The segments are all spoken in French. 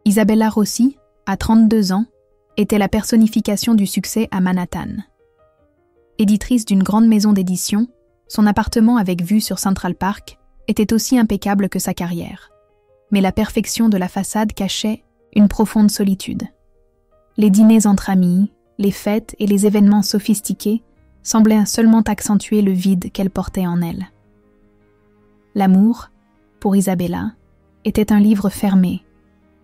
Isabella Rossi, à 32 ans, était la personnification du succès à Manhattan. Éditrice d'une grande maison d'édition, son appartement avec vue sur Central Park était aussi impeccable que sa carrière. Mais la perfection de la façade cachait une profonde solitude. Les dîners entre amis, les fêtes et les événements sophistiqués semblaient seulement accentuer le vide qu'elle portait en elle. L'amour, pour Isabella, était un livre fermé,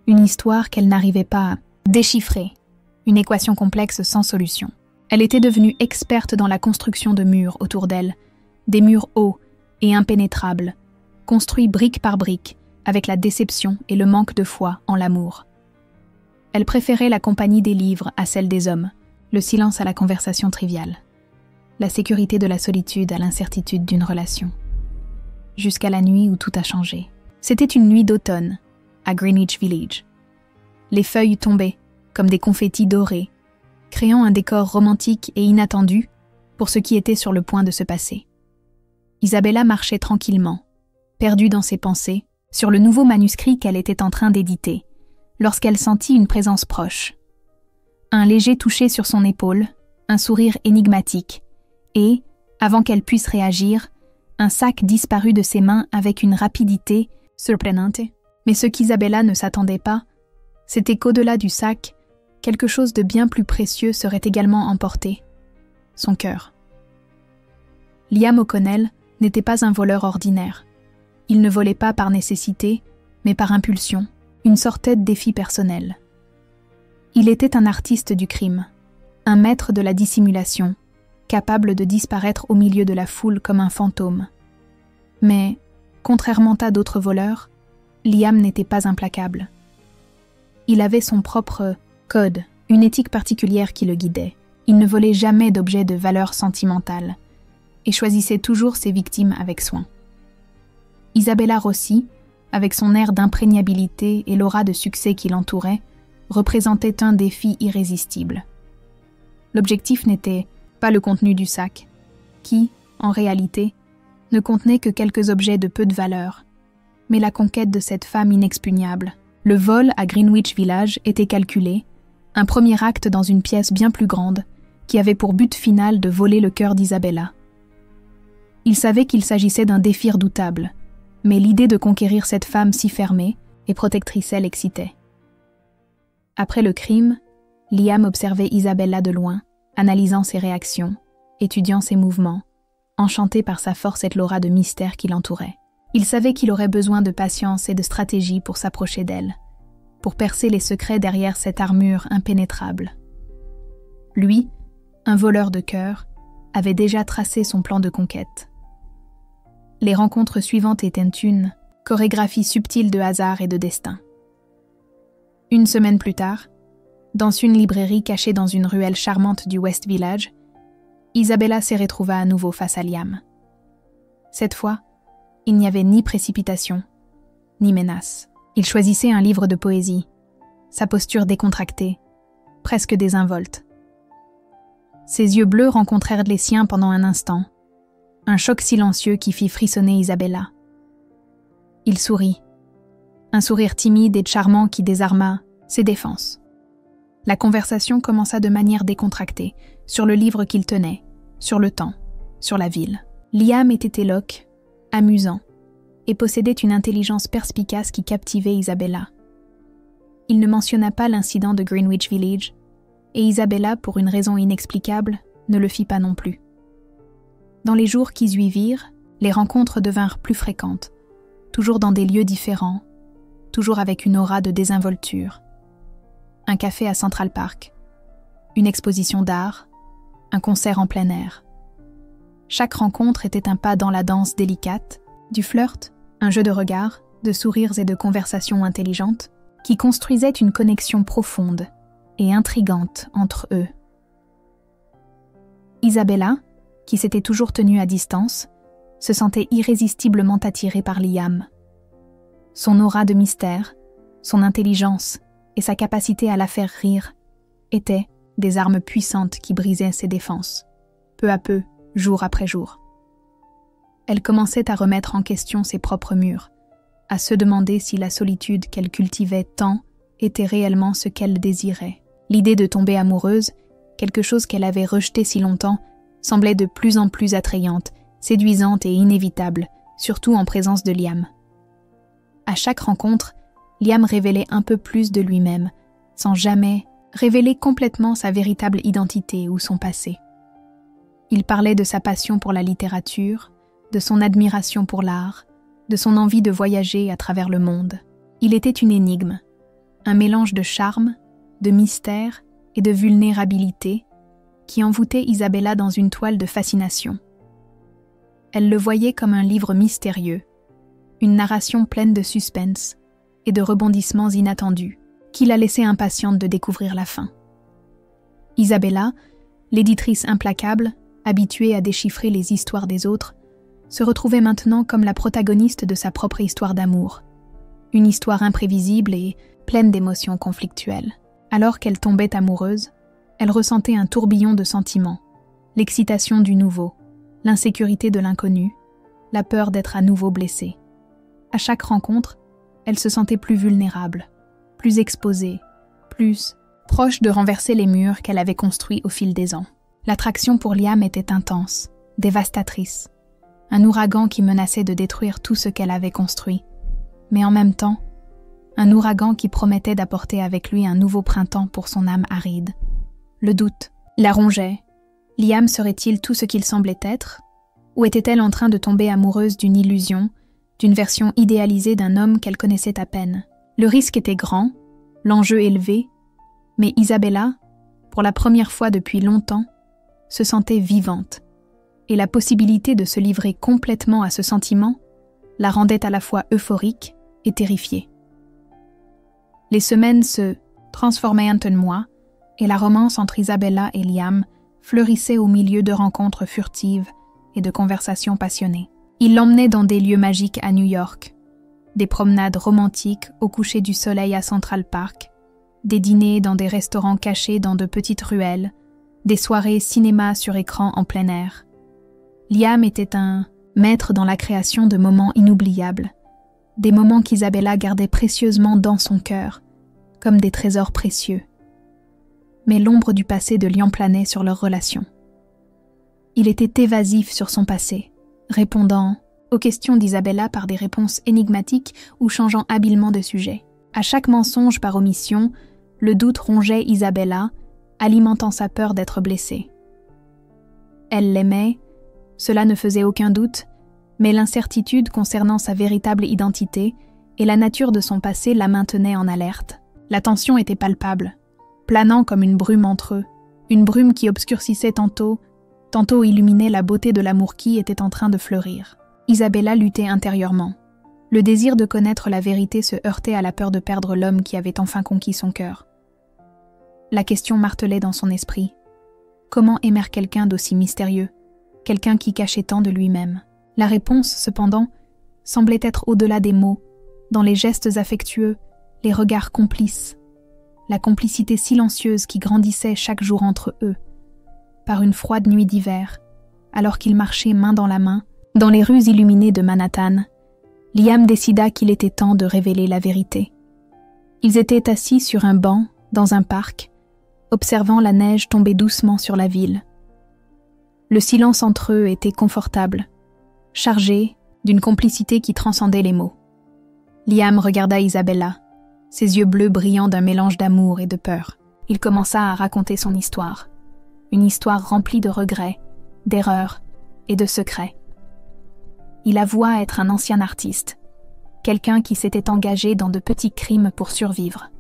une histoire qu'elle n'arrivait pas à déchiffrer, une équation complexe sans solution. Elle était devenue experte dans la construction de murs autour d'elle, des murs hauts et impénétrables, construits brique par brique, avec la déception et le manque de foi en l'amour. Elle préférait la compagnie des livres à celle des hommes, le silence à la conversation triviale, la sécurité de la solitude à l'incertitude d'une relation. Jusqu'à la nuit où tout a changé. C'était une nuit d'automne, à Greenwich Village. Les feuilles tombaient, comme des confettis dorés, créant un décor romantique et inattendu pour ce qui était sur le point de se passer. Isabella marchait tranquillement, perdue dans ses pensées, sur le nouveau manuscrit qu'elle était en train d'éditer, lorsqu'elle sentit une présence proche. Un léger toucher sur son épaule, un sourire énigmatique, et, avant qu'elle puisse réagir, un sac disparut de ses mains avec une rapidité surprenante. Mais ce qu'Isabella ne s'attendait pas, c'était qu'au-delà du sac, quelque chose de bien plus précieux serait également emporté. Son cœur. Liam O'Connell n'était pas un voleur ordinaire. Il ne volait pas par nécessité, mais par impulsion, une sorte de défi personnel. Il était un artiste du crime, un maître de la dissimulation, capable de disparaître au milieu de la foule comme un fantôme. Mais, contrairement à d'autres voleurs, Liam n'était pas implacable. Il avait son propre code, une éthique particulière qui le guidait. Il ne volait jamais d'objets de valeur sentimentale et choisissait toujours ses victimes avec soin. Isabella Rossi, avec son air d'imprégnabilité et l'aura de succès qui l'entourait, représentait un défi irrésistible. L'objectif n'était pas le contenu du sac, qui, en réalité, ne contenait que quelques objets de peu de valeur, mais la conquête de cette femme inexpugnable. Le vol à Greenwich Village était calculé, un premier acte dans une pièce bien plus grande, qui avait pour but final de voler le cœur d'Isabella. Il savait qu'il s'agissait d'un défi redoutable, mais l'idée de conquérir cette femme si fermée et protectrice l'excitait. Après le crime, Liam observait Isabella de loin, analysant ses réactions, étudiant ses mouvements, enchanté par sa force et l'aura de mystère qui l'entourait. Il savait qu'il aurait besoin de patience et de stratégie pour s'approcher d'elle, pour percer les secrets derrière cette armure impénétrable. Lui, un voleur de cœur, avait déjà tracé son plan de conquête. Les rencontres suivantes étaient une chorégraphie subtile de hasard et de destin. Une semaine plus tard, dans une librairie cachée dans une ruelle charmante du West Village, Isabella se retrouva à nouveau face à Liam. Cette fois, il n'y avait ni précipitation, ni menace. Il choisissait un livre de poésie, sa posture décontractée, presque désinvolte. Ses yeux bleus rencontrèrent les siens pendant un instant, un choc silencieux qui fit frissonner Isabella. Il sourit, un sourire timide et charmant qui désarma ses défenses. La conversation commença de manière décontractée, sur le livre qu'il tenait, sur le temps, sur la ville. Liam était éloquent, amusant, et possédait une intelligence perspicace qui captivait Isabella. Il ne mentionna pas l'incident de Greenwich Village, et Isabella, pour une raison inexplicable, ne le fit pas non plus. Dans les jours qui suivirent, les rencontres devinrent plus fréquentes, toujours dans des lieux différents, toujours avec une aura de désinvolture. Un café à Central Park, une exposition d'art, un concert en plein air. Chaque rencontre était un pas dans la danse délicate, du flirt, un jeu de regards, de sourires et de conversations intelligentes, qui construisaient une connexion profonde et intrigante entre eux. Isabella, qui s'était toujours tenue à distance, se sentait irrésistiblement attirée par Liam. Son aura de mystère, son intelligence et sa capacité à la faire rire étaient des armes puissantes qui brisaient ses défenses, peu à peu, jour après jour. Elle commençait à remettre en question ses propres murs, à se demander si la solitude qu'elle cultivait tant était réellement ce qu'elle désirait. L'idée de tomber amoureuse, quelque chose qu'elle avait rejeté si longtemps, semblait de plus en plus attrayante, séduisante et inévitable, surtout en présence de Liam. À chaque rencontre, Liam révélait un peu plus de lui-même, sans jamais révéler complètement sa véritable identité ou son passé. Il parlait de sa passion pour la littérature, de son admiration pour l'art, de son envie de voyager à travers le monde. Il était une énigme, un mélange de charme, de mystère et de vulnérabilité qui envoûtait Isabella dans une toile de fascination. Elle le voyait comme un livre mystérieux, une narration pleine de suspense et de rebondissements inattendus, qui la laissait impatiente de découvrir la fin. Isabella, l'éditrice implacable, habituée à déchiffrer les histoires des autres, se retrouvait maintenant comme la protagoniste de sa propre histoire d'amour, une histoire imprévisible et pleine d'émotions conflictuelles. Alors qu'elle tombait amoureuse, elle ressentait un tourbillon de sentiments, l'excitation du nouveau, l'insécurité de l'inconnu, la peur d'être à nouveau blessée. À chaque rencontre, elle se sentait plus vulnérable, plus exposée, plus proche de renverser les murs qu'elle avait construits au fil des ans. L'attraction pour Liam était intense, dévastatrice, un ouragan qui menaçait de détruire tout ce qu'elle avait construit, mais en même temps, un ouragan qui promettait d'apporter avec lui un nouveau printemps pour son âme aride. Le doute la rongeait. Liam serait-il tout ce qu'il semblait être? Ou était-elle en train de tomber amoureuse d'une illusion, d'une version idéalisée d'un homme qu'elle connaissait à peine? Le risque était grand, l'enjeu élevé, mais Isabella, pour la première fois depuis longtemps, se sentait vivante, et la possibilité de se livrer complètement à ce sentiment la rendait à la fois euphorique et terrifiée. Les semaines se transformaient en mois, et la romance entre Isabella et Liam fleurissait au milieu de rencontres furtives et de conversations passionnées. Il l'emmenait dans des lieux magiques à New York, des promenades romantiques au coucher du soleil à Central Park, des dîners dans des restaurants cachés dans de petites ruelles, des soirées cinéma sur écran en plein air. Liam était un maître dans la création de moments inoubliables, des moments qu'Isabella gardait précieusement dans son cœur, comme des trésors précieux. Mais l'ombre du passé de Liam planait sur leur relation. Il était évasif sur son passé, répondant aux questions d'Isabella par des réponses énigmatiques ou changeant habilement de sujet. À chaque mensonge par omission, le doute rongeait Isabella, alimentant sa peur d'être blessée. Elle l'aimait, cela ne faisait aucun doute, mais l'incertitude concernant sa véritable identité et la nature de son passé la maintenait en alerte. La tension était palpable, planant comme une brume entre eux, une brume qui obscurcissait tantôt illuminait la beauté de l'amour qui était en train de fleurir. Isabella luttait intérieurement. Le désir de connaître la vérité se heurtait à la peur de perdre l'homme qui avait enfin conquis son cœur. La question martelait dans son esprit. Comment aimer quelqu'un d'aussi mystérieux, quelqu'un qui cachait tant de lui-même? La réponse, cependant, semblait être au-delà des mots, dans les gestes affectueux, les regards complices, la complicité silencieuse qui grandissait chaque jour entre eux. Par une froide nuit d'hiver, alors qu'ils marchaient main dans la main, dans les rues illuminées de Manhattan, Liam décida qu'il était temps de révéler la vérité. Ils étaient assis sur un banc, dans un parc, observant la neige tomber doucement sur la ville. Le silence entre eux était confortable, chargé d'une complicité qui transcendait les mots. Liam regarda Isabella, ses yeux bleus brillant d'un mélange d'amour et de peur. Il commença à raconter son histoire, une histoire remplie de regrets, d'erreurs et de secrets. Il avoua être un ancien artiste, quelqu'un qui s'était engagé dans de petits crimes pour survivre,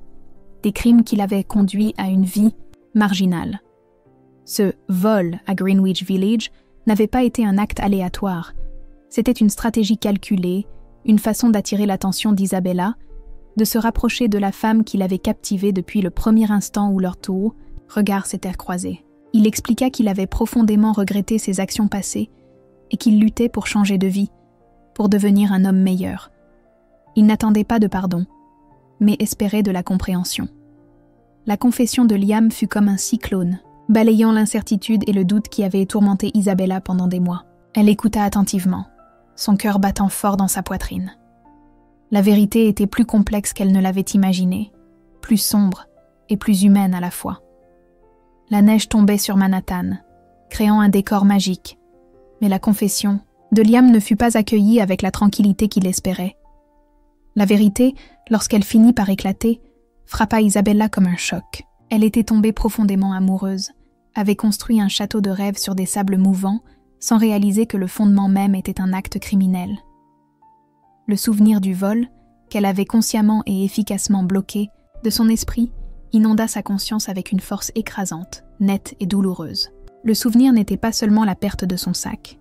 des crimes qui l'avaient conduit à une vie marginale. Ce vol à Greenwich Village n'avait pas été un acte aléatoire, c'était une stratégie calculée, une façon d'attirer l'attention d'Isabella, de se rapprocher de la femme qui l'avait captivée depuis le premier instant où leur regards s'étaient croisés. Il expliqua qu'il avait profondément regretté ses actions passées et qu'il luttait pour changer de vie, pour devenir un homme meilleur. Il n'attendait pas de pardon, mais espérait de la compréhension. La confession de Liam fut comme un cyclone, balayant l'incertitude et le doute qui avaient tourmenté Isabella pendant des mois. Elle écouta attentivement, son cœur battant fort dans sa poitrine. La vérité était plus complexe qu'elle ne l'avait imaginé, plus sombre et plus humaine à la fois. La neige tombait sur Manhattan, créant un décor magique, mais la confession de Liam ne fut pas accueillie avec la tranquillité qu'il espérait. La vérité, lorsqu'elle finit par éclater, frappa Isabella comme un choc. Elle était tombée profondément amoureuse, avait construit un château de rêve sur des sables mouvants, sans réaliser que le fondement même était un acte criminel. Le souvenir du vol, qu'elle avait consciemment et efficacement bloqué, de son esprit, inonda sa conscience avec une force écrasante, nette et douloureuse. Le souvenir n'était pas seulement la perte de son sac.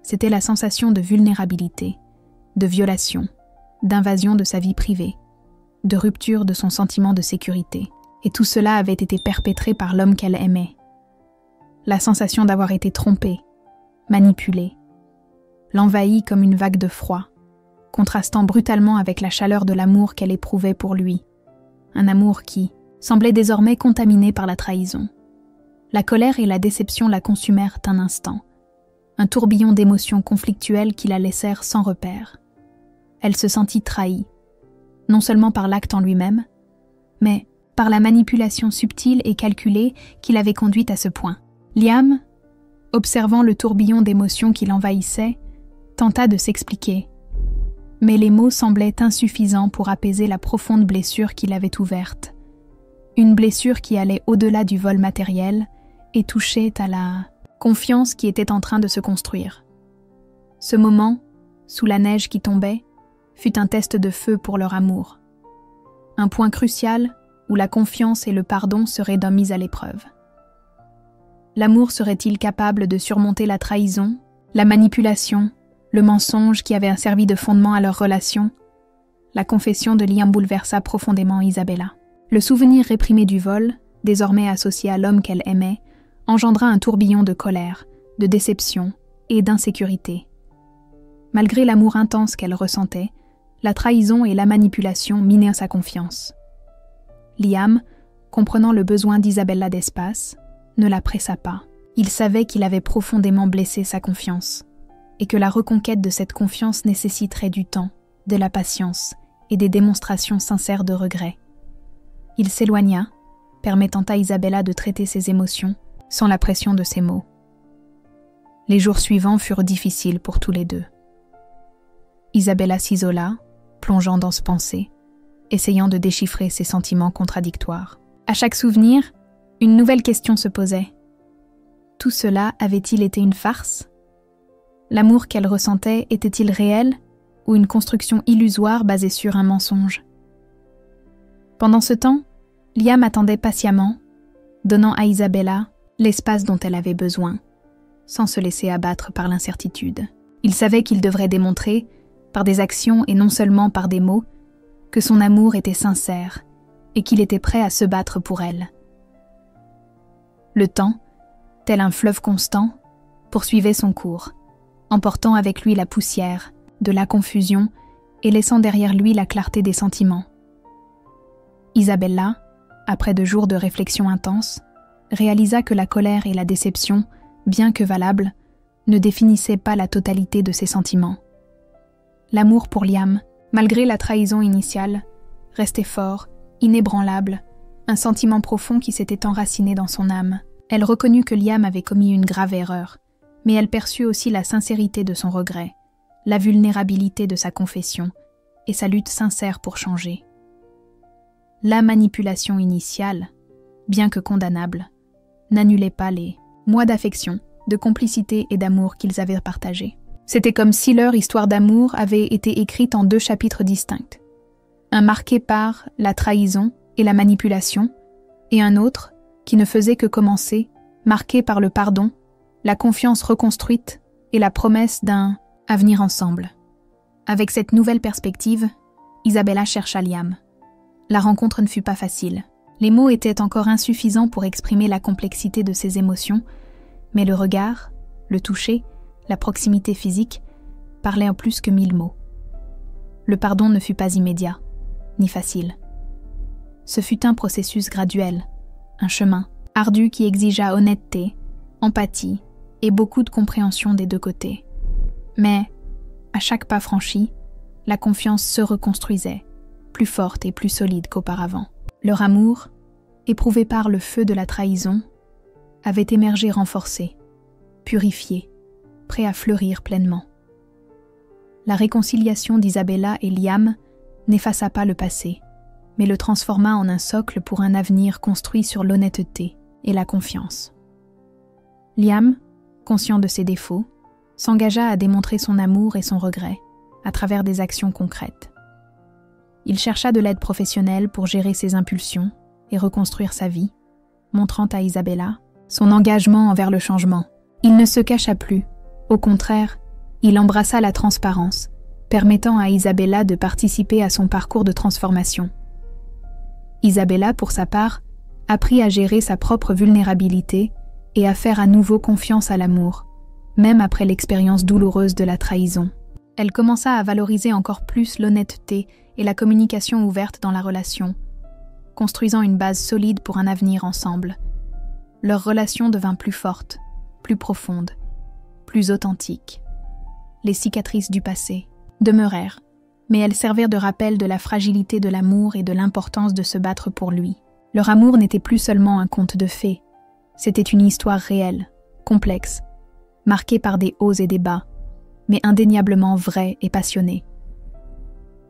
C'était la sensation de vulnérabilité, de violation, d'invasion de sa vie privée, de rupture de son sentiment de sécurité. Et tout cela avait été perpétré par l'homme qu'elle aimait. La sensation d'avoir été trompée, manipulée, l'envahit comme une vague de froid, contrastant brutalement avec la chaleur de l'amour qu'elle éprouvait pour lui. Un amour qui semblait désormais contaminé par la trahison. La colère et la déception la consumèrent un instant, un tourbillon d'émotions conflictuelles qui la laissèrent sans repère. Elle se sentit trahie, non seulement par l'acte en lui-même, mais par la manipulation subtile et calculée qui l'avait conduite à ce point. Liam, observant le tourbillon d'émotions qui l'envahissait, tenta de s'expliquer. Mais les mots semblaient insuffisants pour apaiser la profonde blessure qui l'avait ouverte. Une blessure qui allait au-delà du vol matériel et touchait à la confiance qui était en train de se construire. Ce moment, sous la neige qui tombait, fut un test de feu pour leur amour. Un point crucial où la confiance et le pardon seraient donc mis à l'épreuve. L'amour serait-il capable de surmonter la trahison, la manipulation, le mensonge qui avait servi de fondement à leur relation? La confession de Liam bouleversa profondément Isabella. Le souvenir réprimé du vol, désormais associé à l'homme qu'elle aimait, engendra un tourbillon de colère, de déception et d'insécurité. Malgré l'amour intense qu'elle ressentait, la trahison et la manipulation minaient sa confiance. Liam, comprenant le besoin d'Isabella d'espace, ne la pressa pas. Il savait qu'il avait profondément blessé sa confiance, et que la reconquête de cette confiance nécessiterait du temps, de la patience et des démonstrations sincères de regret. Il s'éloigna, permettant à Isabella de traiter ses émotions sans la pression de ses mots. Les jours suivants furent difficiles pour tous les deux. Isabella s'isola, plongeant dans ses pensées, essayant de déchiffrer ses sentiments contradictoires. À chaque souvenir, une nouvelle question se posait. Tout cela avait-il été une farce? L'amour qu'elle ressentait était-il réel ou une construction illusoire basée sur un mensonge? Pendant ce temps, Liam attendait patiemment, donnant à Isabella l'espace dont elle avait besoin, sans se laisser abattre par l'incertitude. Il savait qu'il devrait démontrer, par des actions et non seulement par des mots, que son amour était sincère et qu'il était prêt à se battre pour elle. Le temps, tel un fleuve constant, poursuivait son cours, emportant avec lui la poussière, de la confusion et laissant derrière lui la clarté des sentiments. Isabella, après 2 jours de réflexion intense, réalisa que la colère et la déception, bien que valables, ne définissaient pas la totalité de ses sentiments. L'amour pour Liam, malgré la trahison initiale, restait fort, inébranlable, un sentiment profond qui s'était enraciné dans son âme. Elle reconnut que Liam avait commis une grave erreur, mais elle perçut aussi la sincérité de son regret, la vulnérabilité de sa confession et sa lutte sincère pour changer. La manipulation initiale, bien que condamnable, n'annulait pas les mois d'affection, de complicité et d'amour qu'ils avaient partagés. C'était comme si leur histoire d'amour avait été écrite en 2 chapitres distincts. Un marqué par la trahison et la manipulation, et un autre qui ne faisait que commencer, marqué par le pardon, la confiance reconstruite et la promesse d'un avenir ensemble. Avec cette nouvelle perspective, Isabella chercha Liam. La rencontre ne fut pas facile. Les mots étaient encore insuffisants pour exprimer la complexité de ses émotions, mais le regard, le toucher, la proximité physique parlaient en plus que 1000 mots. Le pardon ne fut pas immédiat, ni facile. Ce fut un processus graduel, un chemin ardu qui exigea honnêteté, empathie et beaucoup de compréhension des 2 côtés. Mais, à chaque pas franchi, la confiance se reconstruisait, plus forte et plus solide qu'auparavant. Leur amour, éprouvé par le feu de la trahison, avait émergé renforcé, purifié, prêt à fleurir pleinement. La réconciliation d'Isabella et Liam n'effaça pas le passé, mais le transforma en un socle pour un avenir construit sur l'honnêteté et la confiance. Liam, conscient de ses défauts, s'engagea à démontrer son amour et son regret à travers des actions concrètes. Il chercha de l'aide professionnelle pour gérer ses impulsions et reconstruire sa vie, montrant à Isabella son engagement envers le changement. Il ne se cacha plus, au contraire, il embrassa la transparence, permettant à Isabella de participer à son parcours de transformation. Isabella, pour sa part, apprit à gérer sa propre vulnérabilité et à faire à nouveau confiance à l'amour, même après l'expérience douloureuse de la trahison. Elle commença à valoriser encore plus l'honnêteté et la communication ouverte dans la relation, construisant une base solide pour un avenir ensemble. Leur relation devint plus forte, plus profonde, plus authentique. Les cicatrices du passé demeurèrent, mais elles servirent de rappel de la fragilité de l'amour et de l'importance de se battre pour lui. Leur amour n'était plus seulement un conte de fées, c'était une histoire réelle, complexe, marquée par des hauts et des bas, mais indéniablement vraie et passionnée.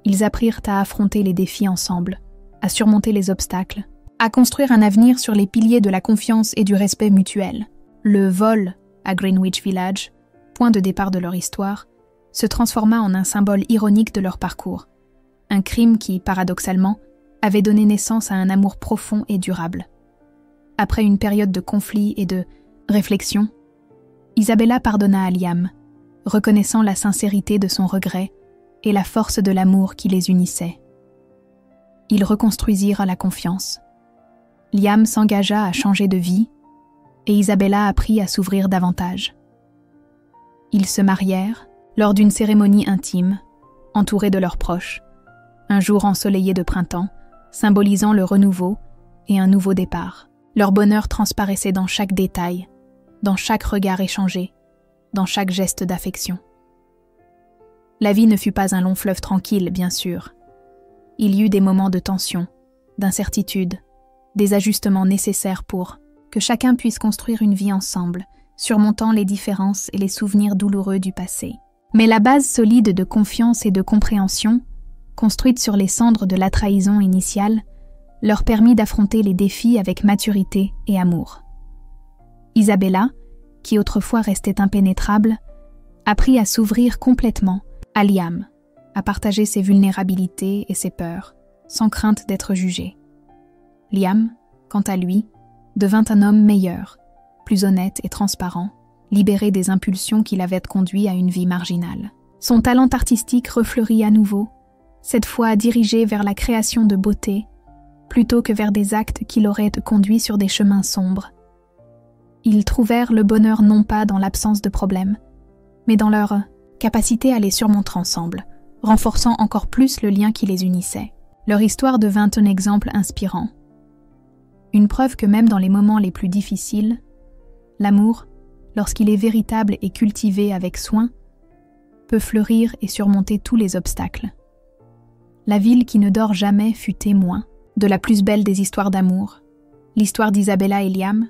Ils apprirent à affronter les défis ensemble, à surmonter les obstacles, à construire un avenir sur les piliers de la confiance et du respect mutuel. Le vol à Greenwich Village, point de départ de leur histoire, se transforma en un symbole ironique de leur parcours. Un crime qui, paradoxalement, avait donné naissance à un amour profond et durable. Après une période de conflit et de réflexion, Isabella pardonna à Liam, reconnaissant la sincérité de son regret et la force de l'amour qui les unissait. Ils reconstruisirent la confiance. Liam s'engagea à changer de vie et Isabella apprit à s'ouvrir davantage. Ils se marièrent lors d'une cérémonie intime, entourés de leurs proches, un jour ensoleillé de printemps, symbolisant le renouveau et un nouveau départ. Leur bonheur transparaissait dans chaque détail, dans chaque regard échangé, dans chaque geste d'affection. La vie ne fut pas un long fleuve tranquille, bien sûr. Il y eut des moments de tension, d'incertitude, des ajustements nécessaires pour que chacun puisse construire une vie ensemble, surmontant les différences et les souvenirs douloureux du passé. Mais la base solide de confiance et de compréhension, construite sur les cendres de la trahison initiale, leur permit d'affronter les défis avec maturité et amour. Isabella, qui autrefois restait impénétrable, apprit à s'ouvrir complètement à Liam, à partager ses vulnérabilités et ses peurs, sans crainte d'être jugé. Liam, quant à lui, devint un homme meilleur, plus honnête et transparent, libéré des impulsions qui l'avaient conduit à une vie marginale. Son talent artistique refleurit à nouveau, cette fois dirigé vers la création de beauté, plutôt que vers des actes qui l'auraient conduit sur des chemins sombres. Ils trouvèrent le bonheur non pas dans l'absence de problèmes, mais dans leur capacité à les surmonter ensemble, renforçant encore plus le lien qui les unissait. Leur histoire devint un exemple inspirant. Une preuve que même dans les moments les plus difficiles, l'amour, lorsqu'il est véritable et cultivé avec soin, peut fleurir et surmonter tous les obstacles. La ville qui ne dort jamais fut témoin de la plus belle des histoires d'amour, l'histoire d'Isabella et Liam,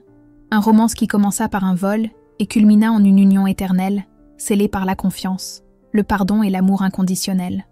un romance qui commença par un vol et culmina en une union éternelle, scellée par la confiance, le pardon et l'amour inconditionnel.